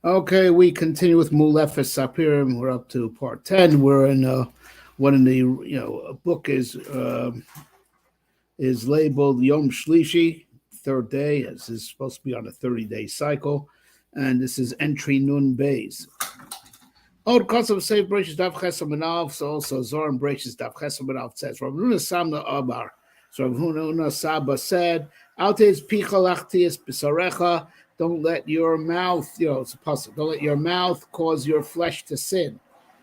Okay, we continue with Mulefes Sappirim. We're up to part 10. We're in one in the a book is labeled Yom Shlishi, third day. This is supposed to be on a 30-day cycle, and this is entry Nun Bays. Oh, the concept of safe braces Dav Chesamanav. So also Zoram braces Dav Chesamanav says Rav Huna Samna Abar. So Rav Huna Saba said, "Altes pichalachtias b'sarecha." Don't let your mouth, it's a puzzle. Don't let your mouth cause your flesh to sin.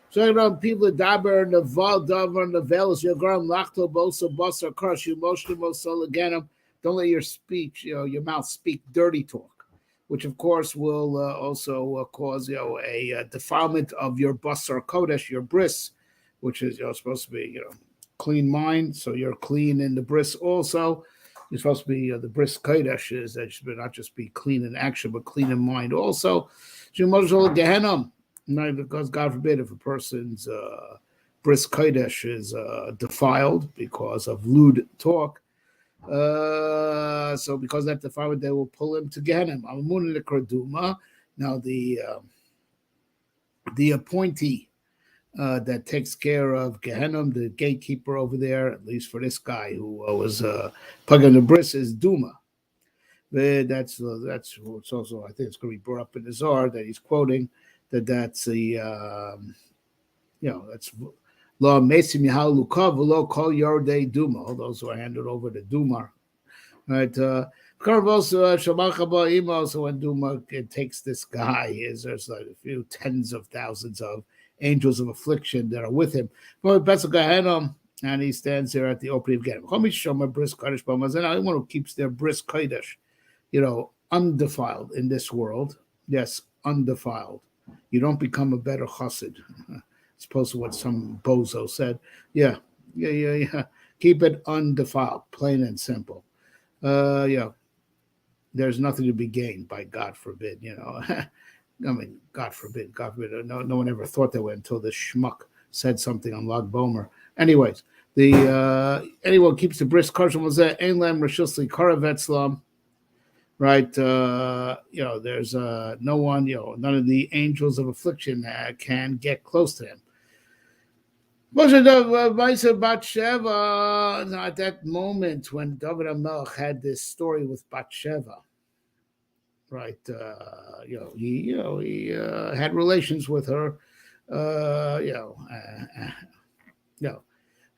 So people daber naval davar navelos yogaram lachto bosa basar karash emotional mosol again. Don't let your speech, your mouth speak dirty talk, which of course will also cause a defilement of your basar kodesh, your bris, which is supposed to be clean mind. So you're clean in the bris also. You're supposed to be the bris kodesh is that you should not just be clean in action, but clean in mind also. Gehenna. No, because God forbid if a person's bris kodesh is defiled because of lewd talk. So because of that defilement, they will pull him to Gehenna. Now the appointee that takes care of Gehenna, the gatekeeper over there, at least for this guy who was plugging the bris, is Duma. That's what's also I think it's going to be brought up in the Zohar that he's quoting that's the that's law mesim yahal lukav lo kol yordei Duma. All those who are handed over to Duma, right? Also when Duma takes this guy, there's like a few tens of thousands of angels of affliction that are with him. And he stands there at the opening of Gehenna. Anyone who keeps their bris kodesh, undefiled in this world, yes, undefiled. You don't become a better chassid. As opposed to what some bozo said. Yeah. Keep it undefiled, plain and simple. There's nothing to be gained by God forbid, I mean, God forbid. No one ever thought that way until this schmuck said something on Lag Bomer. Anyways, anyone keeps the bris kosher mazeh ein lem reshusli karavetzlam. Right, there's no one, none of the angels of affliction can get close to him. At that moment when David HaMelech had this story with Bathsheba, right? He had relations with her,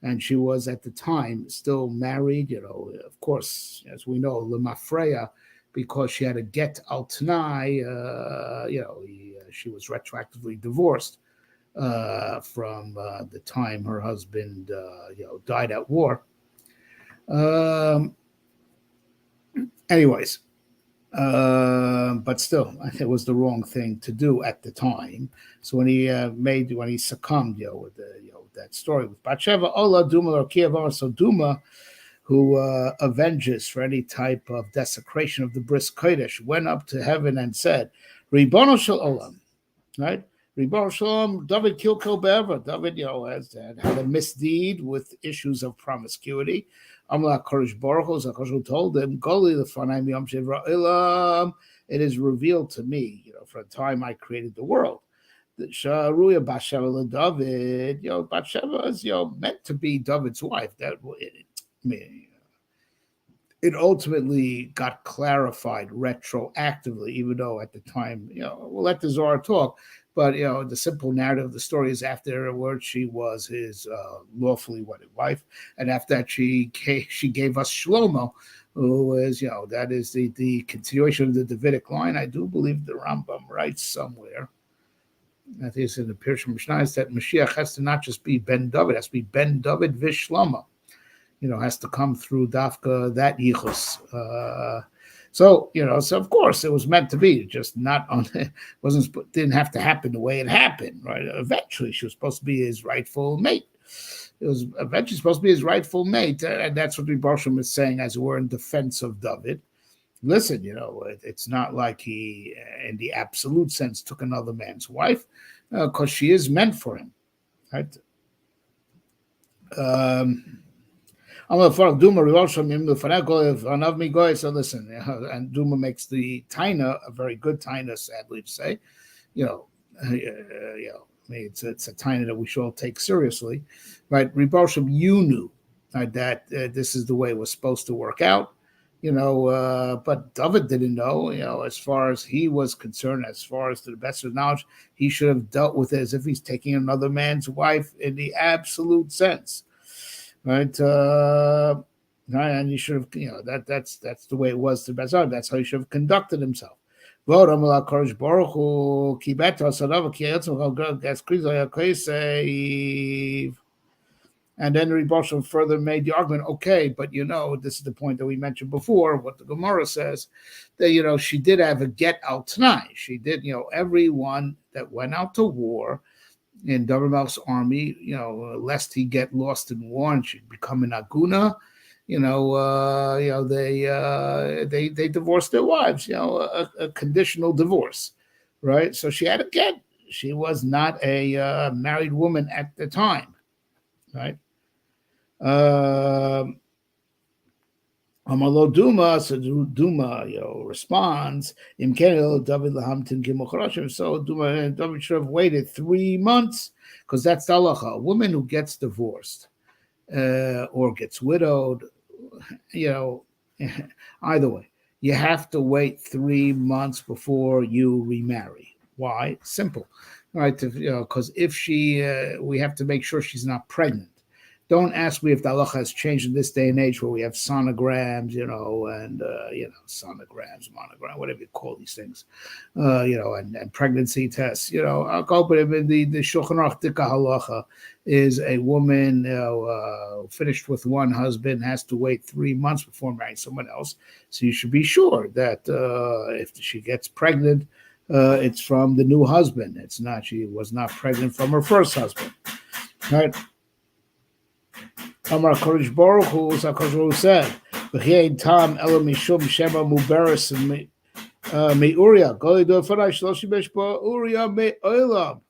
and she was at the time still married. Of course, as we know, Lemafreya, because she had a get al tanai, she was retroactively divorced from the time her husband, died at war. Anyways, but still, it was the wrong thing to do at the time. So when he succumbed, with that story with Bathsheba, Ola Duma or Kievar, so Duma, who avenges for any type of desecration of the bris kodesh, went up to heaven and said, "Ribono shel olam," right? Ribono shel olam, David kilko be'ever. David, had a misdeed with issues of promiscuity. Amla Kodesh Baruch Hu, Zakash told him, "Goli lefanai miyam shevra ilam." It is revealed to me, for the time I created the world. Sharuya Bathsheba David, Bathsheba is, meant to be David's wife. It ultimately got clarified retroactively, even though at the time, we'll let the Zohar talk, but the simple narrative of the story is afterwards she was his lawfully wedded wife, and after that she gave us Shlomo, who is that is the continuation of the Davidic line. I do believe the Rambam writes somewhere. I think it's in the Pirush Mishnah that Mashiach has to not just be Ben David, it has to be Ben David Vishlomo. Has to come through Dafka, that Yichus. So of course it was meant to be, just not on, didn't have to happen the way it happened, right? Eventually she was supposed to be his rightful mate. It was eventually supposed to be his rightful mate, and that's what the Barsham is saying, as it were, in defense of David. Listen, it's not like he, in the absolute sense, took another man's wife, because she is meant for him, right? I'm a for Duma Rivosham Yim Fanako if Anav Migoy. So listen, and Duma makes the Taina a very good Taina, sadly to say. I mean, it's a Taina that we should all take seriously, right? Rivosham, you knew that this is the way it was supposed to work out. But David didn't know, as far as he was concerned, as far as to the best of knowledge, he should have dealt with it as if he's taking another man's wife in the absolute sense, right? And he should have, that's the way it was to the best of. That's how he should have conducted himself. And then Riboshim further made the argument, okay, but this is the point that we mentioned before, what the Gemara says, that, she did have a get out tonight. She did, everyone that went out to war in David Melch's army, lest he get lost in war and she'd become an aguna, they divorced their wives, a conditional divorce, right? So she had a get. She was not a married woman at the time, right? Amalo Duma, so Duma, responds, so David should have waited 3 months, because that's the halacha. A woman who gets divorced or gets widowed, either way, you have to wait 3 months before you remarry. Why? Simple, right? Because if we have to make sure she's not pregnant. Don't ask me if the halacha has changed in this day and age where we have sonograms, and sonograms, monogram, whatever you call these things, and pregnancy tests. I'll go, but the Shulchan Aruch Dika halacha is a woman finished with one husband has to wait 3 months before marrying someone else. So you should be sure that if she gets pregnant, it's from the new husband. It's not. She was not pregnant from her first husband, right? Amar Kodesh Baruch Hu, Hakadosh said, "V'chein tam elo mishum shema muberes me'uria goli do faray shloshim b'shpa uria me'olam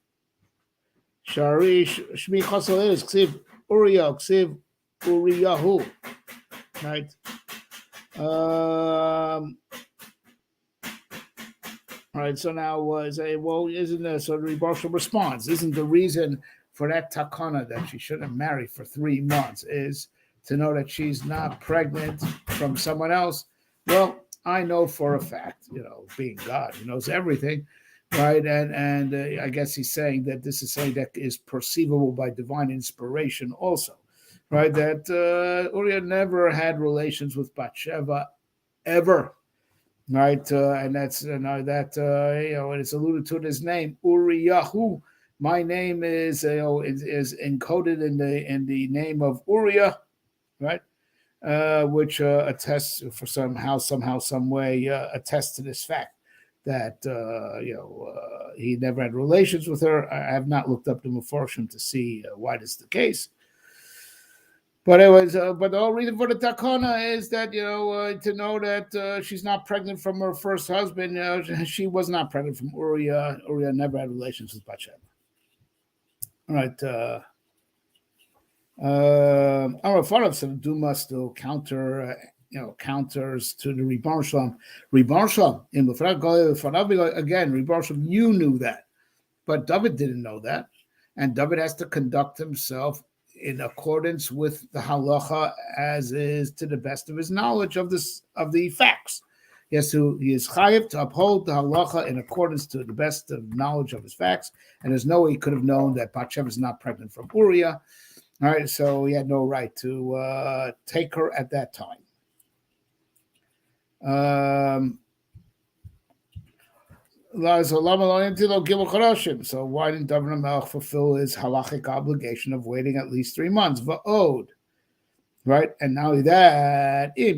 shari shmi chasal is ksiv uria ksiv uriyahu." Right. All right. So now isn't there? So the Rebbe responds, isn't the reason for that takana that she shouldn't marry for 3 months is to know that she's not pregnant from someone else? Well, I know for a fact, being God, he knows everything, right? And I guess he's saying that this is something that is perceivable by divine inspiration also, right? That Uriah never had relations with Bathsheba ever, right? And that's and it's alluded to in his name, Uriyahu. My name is encoded in the name of Uriah, right? Which attests for somehow, some way, attests to this fact that he never had relations with her. I have not looked up the Mefarshim to see why this is the case. But it was, but the whole reason for the takana is that to know that she's not pregnant from her first husband. She was not pregnant from Uriah. Uriah never had relations with Bathsheba. All right. Our fathers of Duma still counters to the Ribbon Shalom. Ribbon Shalom in the again. Ribbon Shalom, you knew that, but David didn't know that, and David has to conduct himself in accordance with the halacha as is to the best of his knowledge of the facts. He is chayiv to uphold the halacha in accordance to the best of knowledge of his facts, and there's no way he could have known that Bathsheba is not pregnant from Uriah. All right, so he had no right to take her at that time. So why didn't David HaMelech fulfill his halachic obligation of waiting at least 3 months? Va'od, right? And not only that, if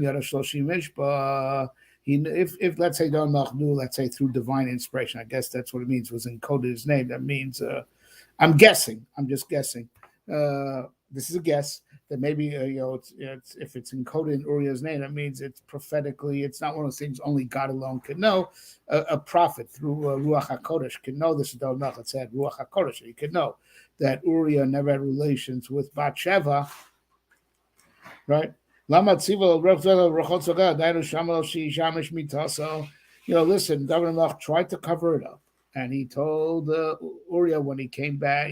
let's say David HaMelech knew, let's say through divine inspiration, I guess that's what it means, was encoded his name. That means, I'm just guessing. This is a guess that maybe if it's encoded in Uriah's name, that means it's prophetically. It's not one of those things only God alone can know. A prophet through Ruach HaKodesh can know this. David HaMelech said Ruach HaKodesh. He could know that Uriah never had relations with Bathsheba, right? Lama tziva rechzela rechotzaga dainu shamal shi shamish mitaso. Listen, David Melch tried to cover it up, and he told Uriah when he came back,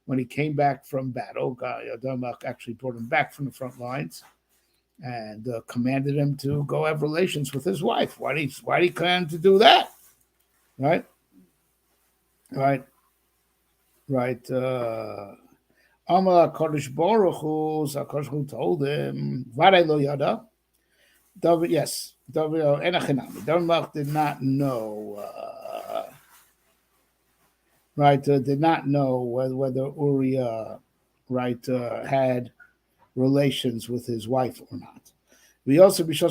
when he came back from battle, David Melch actually brought him back from the front lines and commanded him to go have relations with his wife. Why did he command to do that? Right, right, right. Amar Kodesh Baruch Hu, Kodesh Hu told him, "Vaday lo yada." David, yes, David Enachinami. David Melch did not know, did not know whether Uriah, had relations with his wife or not. We also be him,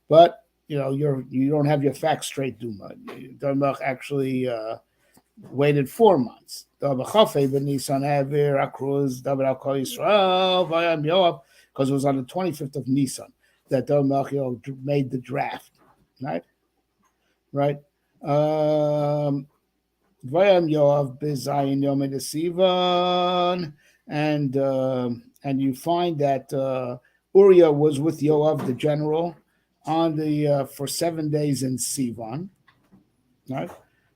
but you don't have your facts straight, Duma. David Melch actually waited 4 months. Because it was on the 25th of Nisan that David Melch made the draft, right? Vayam Yoav Bezayin Yom Sivan, and you find that Uriah was with Yoav the general on the for 7 days in Sivan, right?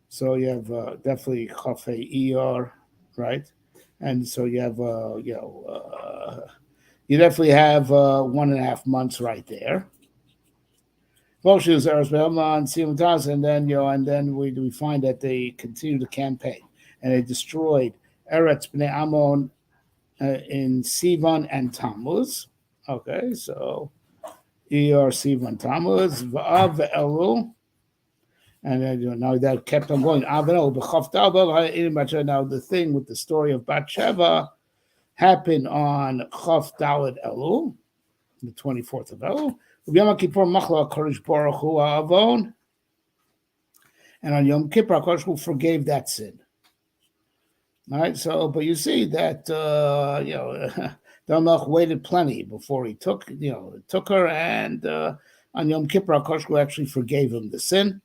So you have definitely Chafei Iyar, right? And so you have you definitely have 1.5 months right there. And then we find that they continued the campaign and they destroyed Eretz Bnei Ammon in Sivan and Tammuz. Okay, so Iyar, Sivan, Tammuz, V'av Elu. And then now that kept on going. Now the thing with the story of Bathsheba happened on Chof Daled Elul, the 24th of Elul. And on Yom Kippur, Kodesh Hu forgave that sin. All right, so but you see that David Melch waited plenty before he took her, and on Yom Kippur, Kodesh Hu actually forgave him the sin.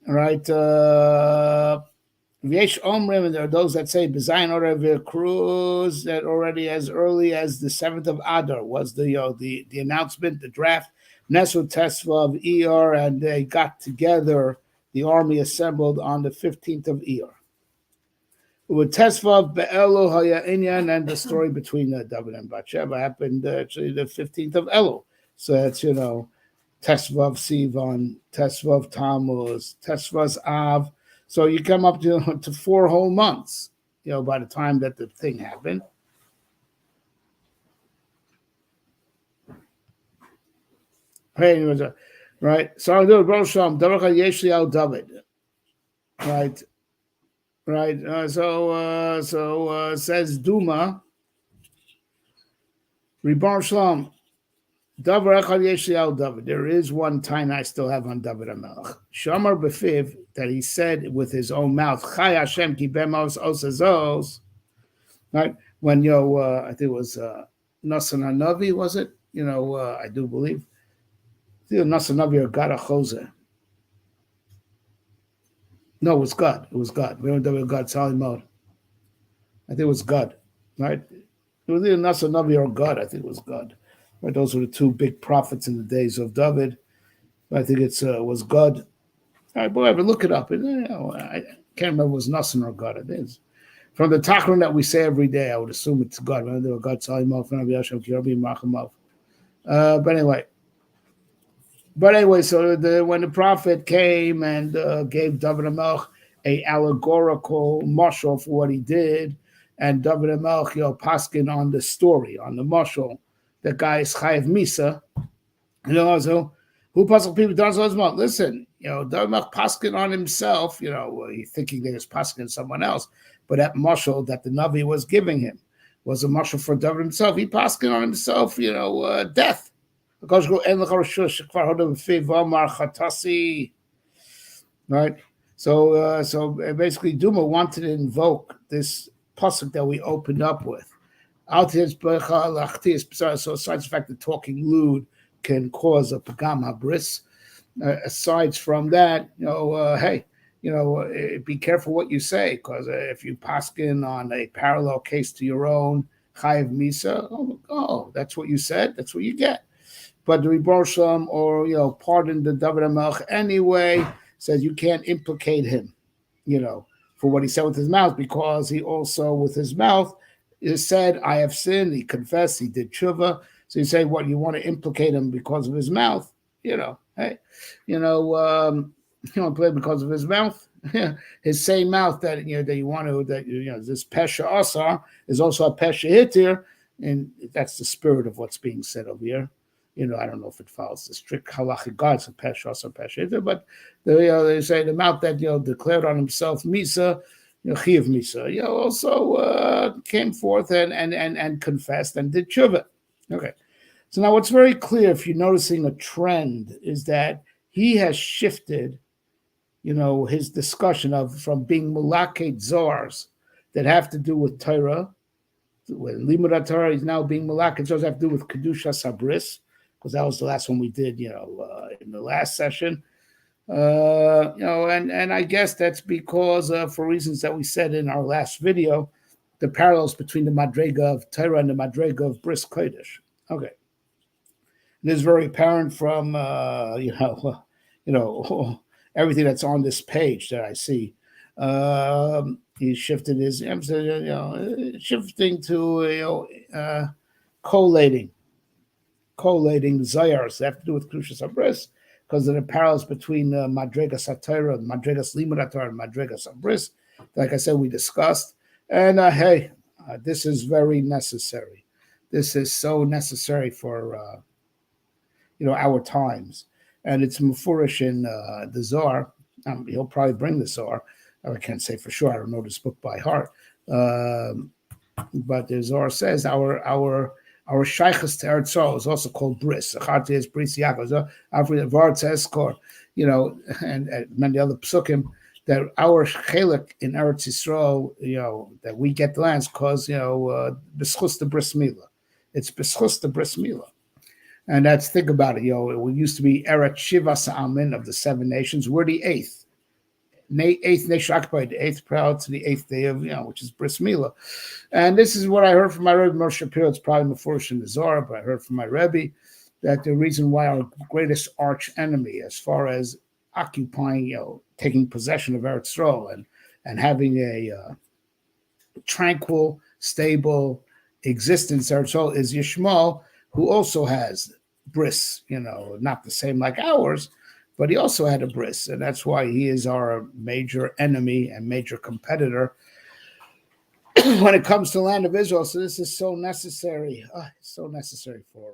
Right, V'yesh Omrim, and there are those that say B'zayin Orev Cruz that already as early as the 7th of Adar was the announcement, the draft. Nesu Tesva of Iyar, and they got together. The army assembled on the 15th of Iyar. With Tesva Be'elu Haya Inyan, and the story between David and Bathsheba happened actually the 15th of Elul. So that's Tesvav Sivan, Tesvav Tammuz, Tesvav Av. So you come up to 4 whole months, by the time that the thing happened. Right. So I do Rosham, Davarcha Yeshli al David. Right. So says Duma, Ribar Shalom. There is one time I still have on David HaMelech. Shamar Befiv, that he said with his own mouth, Chai Hashem ki bemos osazos. Right? When I think it was Nasan Hanavi, was it? I do believe. I think Nasan Hanavi or Gad HaChozeh. No, it was God. It was God. We don't know God Sali Mode. I think it was God. Right? It was either Nasan Hanavi or God. I think it was God. Right, those were the 2 big prophets in the days of David. I think it was God. All right, whatever, look it up. I can't remember if it was Nasan or God. It is. From the Tachron that we say every day, I would assume it's God. God But anyway, so when the prophet came and gave David HaMelech a allegorical mashal for what he did, and David HaMelech, paskin on the story, on the mashal, the guy is Chayev Misa, so who paskin people does those months? Listen, David HaMelech paskin on himself, he thinking that he's paskin someone else, but that mashal that the Navi was giving him was a mashal for David himself. He paskin on himself, death. Right? So basically Duma wanted to invoke this pasuk that we opened up with. So besides the fact that talking lewd can cause a pagam habris, aside from that, hey, be careful what you say, because if you paskin on a parallel case to your own, chayiv misa. Oh, that's what you said. That's what you get. But the Rebbe Shalom, or pardon the David HaMelech anyway, says you can't implicate him, for what he said with his mouth, because he also with his mouth said, "I have sinned." He confessed. He did tshuva. So you say, what, you want to implicate him because of his mouth? Hey, you want to play because of his mouth. His same mouth that that you want to this pesha asar is also a pesha hitir, and that's the spirit of what's being said over here. I don't know if it follows the strict halachic guides of pesha asar pesha hitir, but they say the mouth that declared on himself misa, chiyav misa, also came forth and confessed and did tshuva. Okay. So now what's very clear, if you're noticing a trend, is that he has shifted, his discussion from being mulaked zars that have to do with Torah. When limud Torah is now being mulaked zars have to do with kedusha sabris, because that was the last one we did, in the last session. And I guess that's because for reasons that we said in our last video, the parallels between the madrega of Torah and the madrega of bris kodesh. Okay. It is very apparent from everything that's on this page that I see. He shifted his emphasis, shifting to collating zayars that have to do with Kedusha Sabris, because of the parallels between Madrega Satira, Madrega Limud Torah, and Madrega Sabris. Like I said, we discussed, and this is very necessary. This is so necessary for our times, and it's mufurish in the Zohar. He'll probably bring the Zohar. I can't say for sure. I don't know this book by heart, but the Zohar says our shaychus to Eretz Yisrael is also called bris. Acharti is bris Yaakov. After the Vart says, and many other psukim, that our chelik in Eretz Yisrael, that we get the lands because b'schus the bris milah. It's b'schus the bris milah. And that's, think about it, we used to be Eretz Shiva Sa'amin of the 7 nations. We're the 8th. 8th nation occupied, the 8th proud to the 8th day of, which is Bris Milah. And this is what I heard from my Rebbe Moshe Shapiro. It's probably Mefurish in the Zohar, but I heard from my Rebbe that the reason why our greatest arch enemy, as far as occupying, taking possession of Eretz Yisrael and having a tranquil, stable existence, Eretz Yisrael, is Yishmael, who also has bris, not the same like ours, but he also had a bris, and that's why he is our major enemy and major competitor when it comes to the land of Israel. So this is so necessary, so necessary for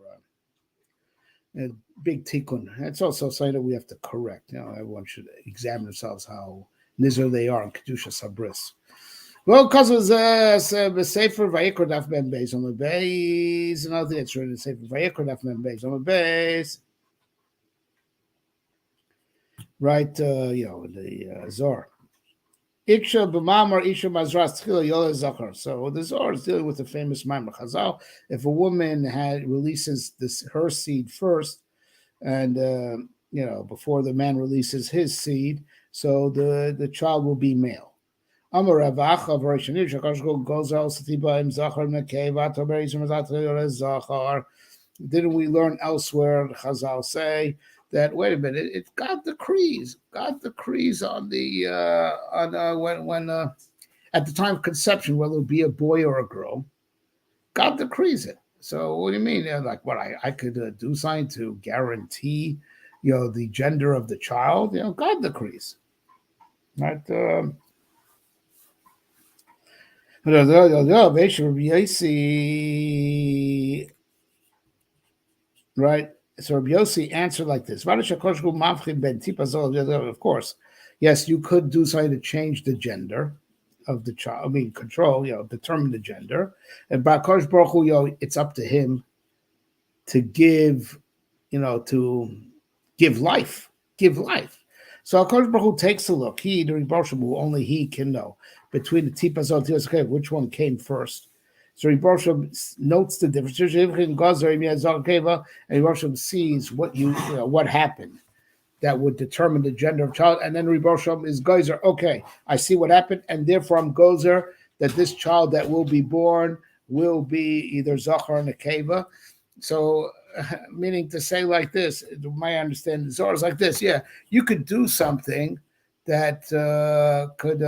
a big tikkun. It's also something that we have to correct. Everyone should examine themselves how nizar they are in kedusha sabris. Well, because it was the Sefer Vayikra Daf Ben Beis on the base. Another thing that's written in Sefer Vayikra Daf Ben Beis on the base. Right, the Zohar. Iksha b'mamar isha mazras tchila yola zachar. So the Zohar is dealing with the famous Maimar Chazal. If a woman releases her seed first, and before the man releases his seed, so the child will be male. Didn't we learn elsewhere, Chazal say, that wait a minute, God decrees on the when at the time of conception, whether it be a boy or a girl, God decrees it. So what do you mean? Like what I could do something to guarantee, the gender of the child? God decrees, right? Right. So Rabbi Yossi answered like this. Of course, yes, you could do something to change the gender of the child. Control, determine the gender. And by Kosh Baruch Hu, it's up to him to give, to give life. So HaKadosh Baruch Hu takes a look. The Rebbe Shalom, only he can know between the Tipazot and Tipas, which one came first. So Rebbe Shalom notes the difference. And Rebbe Shalom sees what happened that would determine the gender of child. And then Rebbe Shalom is Geyser. Okay, I see what happened, and therefore I'm Gozer that this child that will be born will be either Zachar or Nekeva. So, meaning to say like this, my understanding is always like this. Yeah, you could do something that could,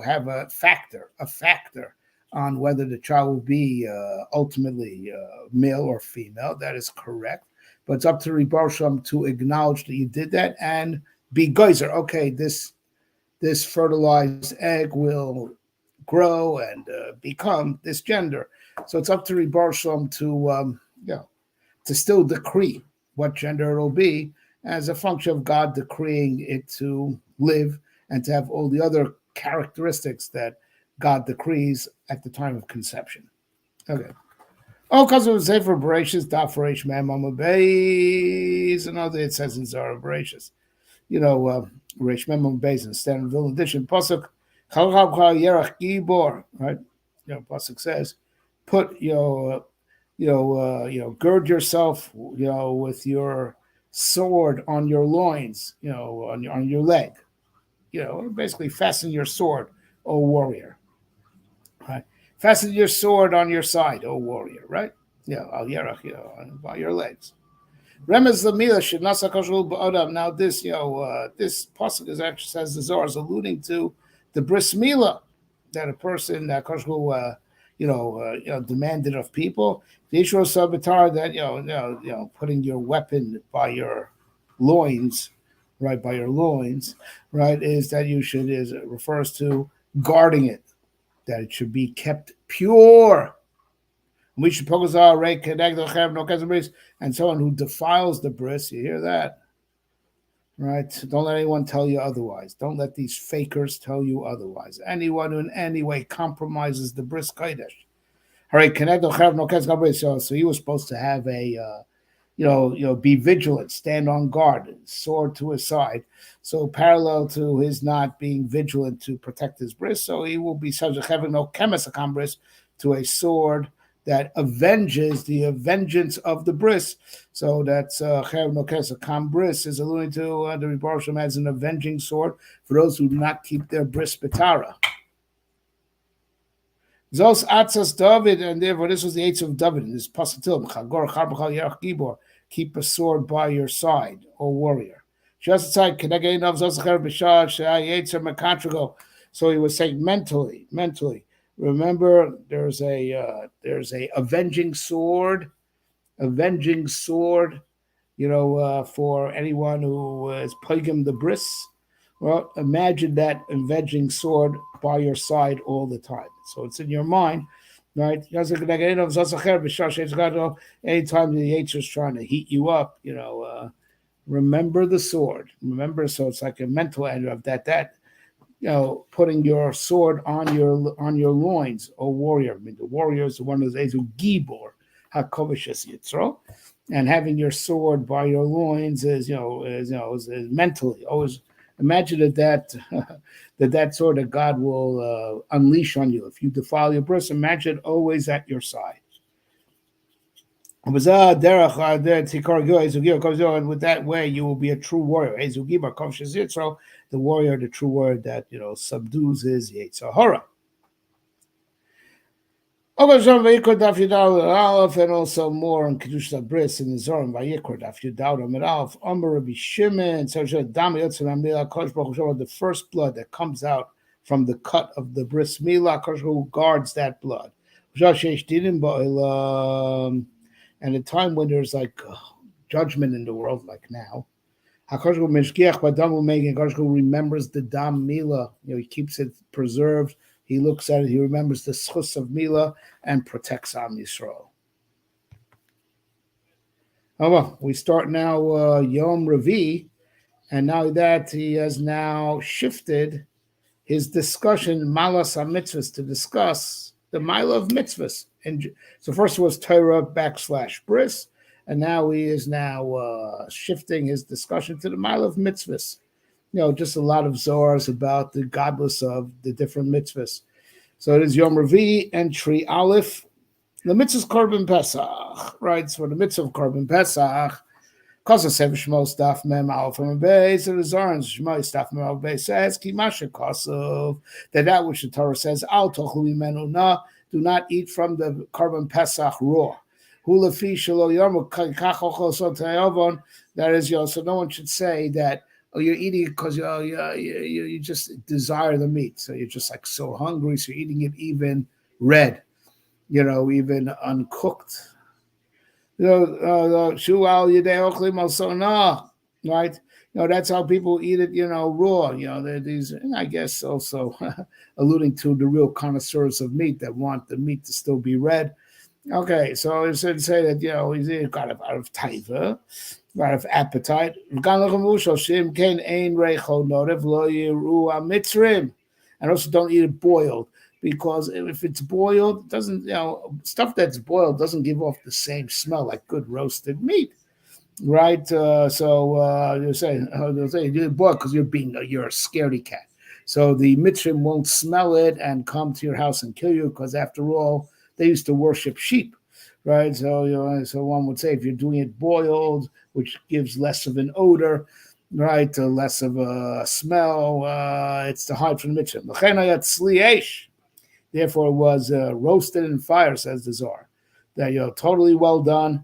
have a factor on whether the child will be ultimately male or female. That is correct. But it's up to Ribar Shalom to acknowledge that you did that and be geyser. Okay, this fertilized egg will grow and become this gender. So it's up to Ribar Shalom to to still decree what gender it'll be as a function of God decreeing it to live and to have all the other characteristics that God decrees at the time of conception. Okay. Oh, because it was Sefer Bereshis, Daf Reish Mem Amud Beis, another it says in Zohar Bereshis. Reish Mem Amud Beis in Standard Village Edition, Pasuk Chal Yerach Gibor, right? Pasuk says, put gird yourself, with your sword on your loins, on your leg, basically fasten your sword, O warrior, right? Fasten your sword on your side, O warrior, right? Al yerach, by your legs. Remez the mila should nasa kashul ba'odam. Now this, this pasuk is actually says the Zohar is alluding to the bris milah that a person that kashul, demanded of people. The issue of sabatar that putting your weapon by your loins, right, right, is that you should it refers to guarding it, that it should be kept pure. We should focus on and someone who defiles the bris. You hear that, right? Don't let anyone tell you otherwise. Don't let these fakers tell you otherwise. Anyone who in any way compromises the bris kodesh. All right, so he was supposed to have a, be vigilant, stand on guard, sword to his side. So parallel to his not being vigilant to protect his bris, so he will be subject having no chemisakam bris to a sword that avenges the vengeance of the bris. So that's chev no kesakam bris is alluding to the Ribar Shalom as an avenging sword for those who do not keep their bris betara. Zos atzas David, and therefore this was the eighth of David in this pasuk. Gibor, keep a sword by your side, O warrior. So he was saying mentally. Remember, there's a avenging sword, for anyone who is pagim the bris. Well, imagine that avenging sword by your side all the time. So it's in your mind, right? Anytime the Yetzer is trying to heat you up, remember the sword. Remember, so it's like a mental end of that putting your sword on your loins, O warrior. I mean, the warrior is the one who's Ezu Gibor, HaKovishas Yitzro. And having your sword by your loins is mentally always. Imagine that sword that God will unleash on you if you defile your bris. Imagine it always at your side. And with that way, you will be a true warrior. The warrior, the true warrior that subdues his Yetzer Hara. And also more on Kedusha Bris in the Zoram Vayikra Daf Yudal Amid Alf Amar Rabbi Shimon. So the first blood that comes out from the cut of the bris milah, who guards that blood. And a time when there's like judgment in the world, like now. Who remembers the dam milah, he keeps it preserved. He looks at it, he remembers the schus of milah and protects Am Yisrael. Oh, well, we start now Yom Revi, and now that he has now shifted his discussion, Malas HaMitzvahs, to discuss the Mila of Mitzvahs. And so first was Torah / Bris, and now he is now shifting his discussion to the Mila of Mitzvahs. Just a lot of Zohars about the godless of the different mitzvahs. So it is Yom Revi, entry Aleph, the mitzvah's Korban Pesach, right? So the mitzvah of Korban Pesach, Kosa Sev Shmos Daf Mem Aleph Mem Beis, and the Zoran Shmos Daf Mem Beis says, Ki Masha Kosov, that which the Torah says, Al Tochlu Mimenu Na, do not eat from the carbon Pesach raw. That is, so no one should say that, oh, you're eating it because you just desire the meat. So you're just like so hungry, so you're eating it even red, even uncooked. Right? That's how people eat it, raw. These, and I guess also alluding to the real connoisseurs of meat that want the meat to still be red. Okay, so it should say that he's eating out of taiva, out of appetite. And also don't eat it boiled, because if it's boiled, it doesn't stuff that's boiled doesn't give off the same smell like good roasted meat. Right, so you say you do it boiled because you're a scaredy cat. So the Mitzrim won't smell it and come to your house and kill you, because after all, they used to worship sheep, right? So so one would say if you're doing it boiled, which gives less of an odor, right, less of a smell, it's to hide from the Mitzrim. Therefore, it was roasted in fire, says the Zohar. That totally well done.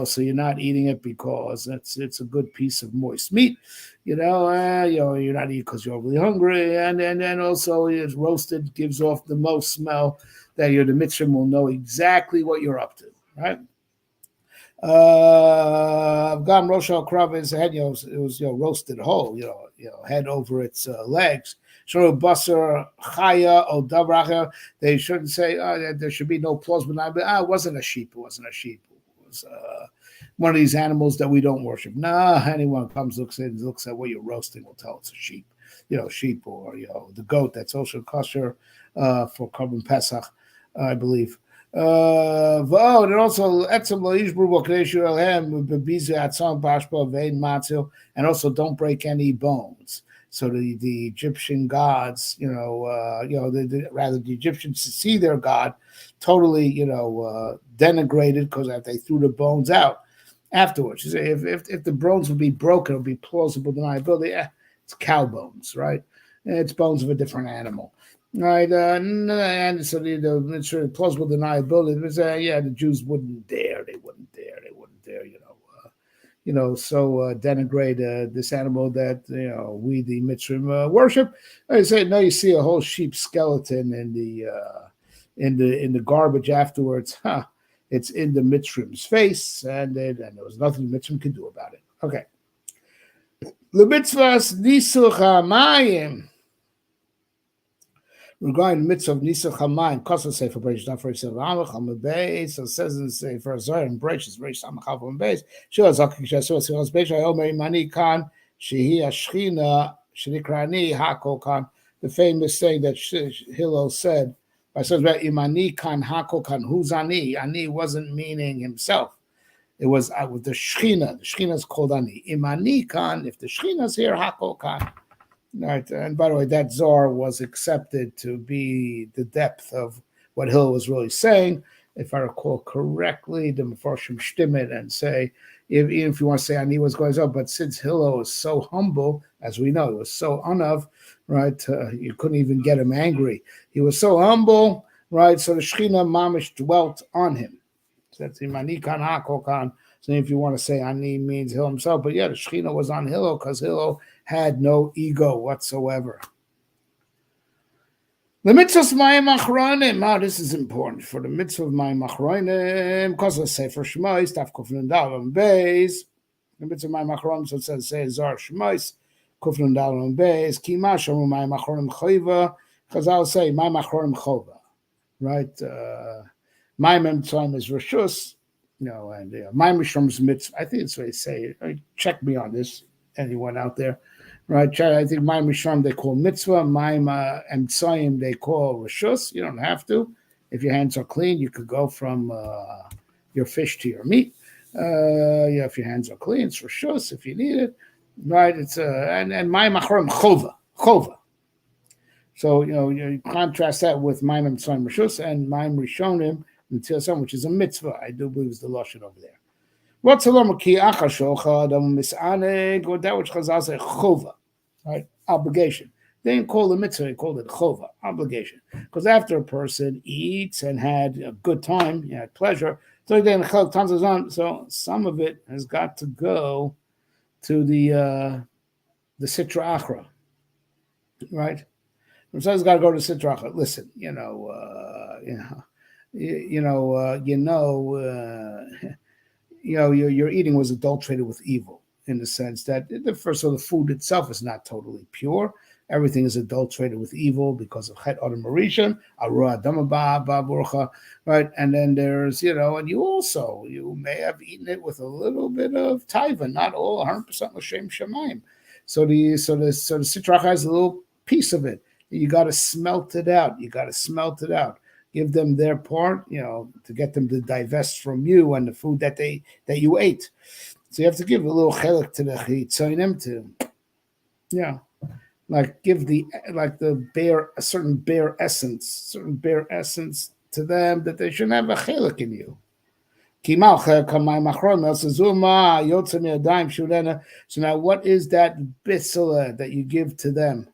So you're not eating it because it's a good piece of moist meat. You're not eating because you're overly hungry, and also it's roasted, gives off the most smell that the Mitzrim will know exactly what you're up to, right? Gam Roshal Krav, his head, it was roasted whole, head over its legs. So Basar Chaya or Davracha, they shouldn't say that there should be no plausible. It wasn't a sheep. It wasn't a sheep. It was one of these animals that we don't worship. Anyone comes looks at what you're roasting will tell it's a sheep. Sheep, or the goat that's also kosher for Korban Pesach, I believe. And also and also don't break any bones. So the Egyptian gods, rather the Egyptians see their god totally, denigrated because they threw the bones out afterwards. If the bones would be broken, it would be plausible deniability. It's cow bones, right? It's bones of a different animal. Right, and so the plausible deniability was, the Jews wouldn't dare, so denigrate this animal that we the Mitzrim worship. I say no, you see a whole sheep skeleton in the garbage afterwards. It's in the Mitzrim's face, and there was nothing the Mitzrim could do about it. Okay, the mitzvahs nisuch hamayim. Regarding the mitzvah of Nisuch HaMayim, Kosa Sefer Bereishis Daf Reish Amach Amud Beis, so it says in the Sefer Zohar in Bereishis Amach Amud Beis, Shua Zakik Shasua Sichos Beis, Hayomer Imani Kan, Shehi Ashchina, Shenikrani Hakol Kan, the famous saying that Hillel said, by says about Imani Kan Hakol Kan, who's Ani? Ani wasn't meaning himself. It was with the Shechina. The Shechina is called Ani. Imani Kan, if the Shechina is here, Hakol Kan. Right, and by the way, that Zohar was accepted to be the depth of what Hillel was really saying. If I recall correctly, the Mefarshim stim it and say, even if you want to say Ani was going on, but since Hillel was so humble, as we know, he was so unav, right, you couldn't even get him angry. He was so humble, right, so the Shechina Mamish dwelt on him. So that's Imani Kan Hakol Kan. So if you want to say Ani means Hillel himself, but the Shechina was on Hillel because Hillel had no ego whatsoever. The mitzvah of Mayim Achronim. This is important for the mitzvah of Mayim Achronim. Because of Sefer Shmos, Daf Kufnun Dalam Beis. The mitzvah of Mayim Achronim, so it says, say Zar Shmos, Kufnun Dalam Beis. Ki Mashamu Mayim Achronim Chayva. Because I'll say Mayim Achronim Chova. Right? Mayim Emtzayim is Rishus. And Mayim Rishon is mitzvah. I think it's what they say. Check me on this, anyone out there. Right, I think Mayim Rishon they call mitzvah, Mayim Emtzayim they call rishus. You don't have to. If your hands are clean, you could go from your fish to your meat. If your hands are clean, it's rishus if you need it. Right, it's and Mayim Achronim chova. So you contrast that with Mayim Emtzayim rishus and Mayim Rishonim which is a mitzvah. I do believe is the lashon over there. What's a lomaki achashocha adam misaneg, or that which Chazal say chova, right? Obligation. They didn't call it mitzvah, they called it chova, obligation. Because after a person eats and had a good time, had pleasure, so then tons of on. So some of it has got to go to the sitra achra, right? Someone's got to go to sitra achra. Listen, your eating was adulterated with evil in the sense that the food itself is not totally pure. Everything is adulterated with evil because of chet adam marishan, arua damaba baburcha, right? And then there's and you may have eaten it with a little bit of taiva, not all 100% l'shem shemaim. So the sitrach has a little piece of it. You got to smelt it out. Give them their part, to get them to divest from you and the food that you ate. So you have to give a little chelik to the chitzonim to, like give a certain bare essence to them that they shouldn't have a chelik in you. So now, what is that bissela that you give to them?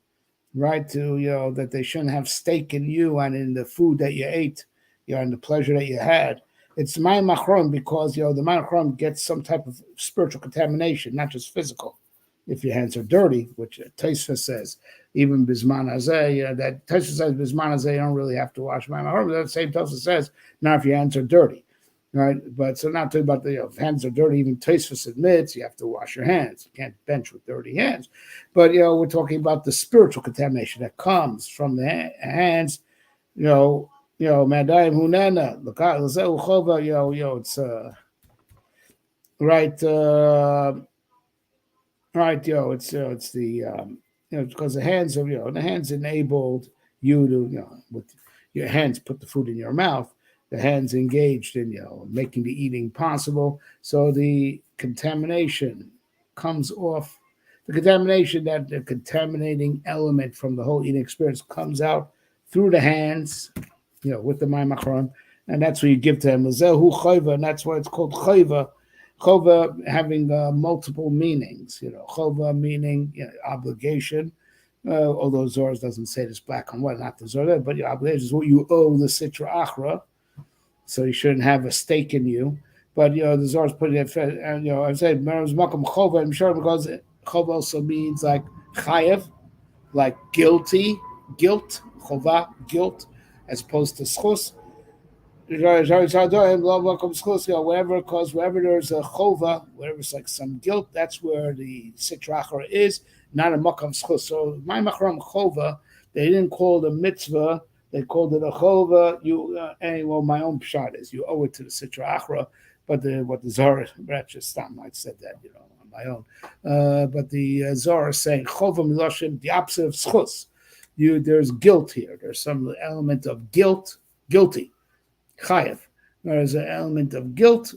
Right, to that they shouldn't have stake in you and in the food that you ate, and the pleasure that you had. It's my machron because the machron gets some type of spiritual contamination, not just physical. If your hands are dirty, which Taisva says, even bisman hazeh, that Taisva says bisman hazeh, you don't really have to wash my machron. But that same Taisva says, not if your hands are dirty. Right, but so not talking about if hands are dirty. Even Tosfos admits you have to wash your hands. You can't bench with dirty hands. But we're talking about the spiritual contamination that comes from the hands. Madayim hunena chova. It's right. Right. It's the because the hands of the hands enabled you to with your hands put the food in your mouth. The hands engaged in making the eating possible. So the contamination comes off. The contaminating element from the whole eating experience comes out through the hands, with the ma'amachron, and that's what you give to them. Lezehu chayva, and that's why it's called chayva. Chova having multiple meanings. Chova meaning obligation. Although Zohar doesn't say this black and white, not the Zohar, but your obligation is what you owe the sitra achra. So you shouldn't have a stake in you. But the Zohar's putting it, and I said, Makam Chova, I'm sure because Chova also means like chayev, like guilt, Chova, guilt, as opposed to schus. Wherever there's a chova, wherever it's like some guilt, that's where the sitra achra is, not a makam schus. So my machram chova, they didn't call it a mitzvah. They called it a chova. My own pshat is you owe it to the sitra achra, but what the Zohar, just Stam, I said that on my own. But the Zohar is saying chova milashim, the opposite of schus. There's guilt here. There's some element of guilty, chayev. There's an element of guilt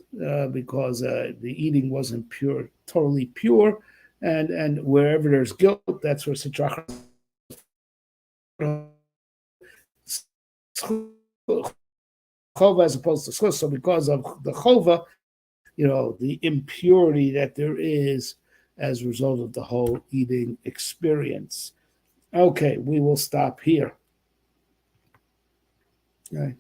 because the eating wasn't totally pure, and wherever there's guilt, that's where sitra achra. Chova as opposed to schus. So because of the chova, the impurity that there is as a result of the whole eating experience. Okay, we will stop here. Okay.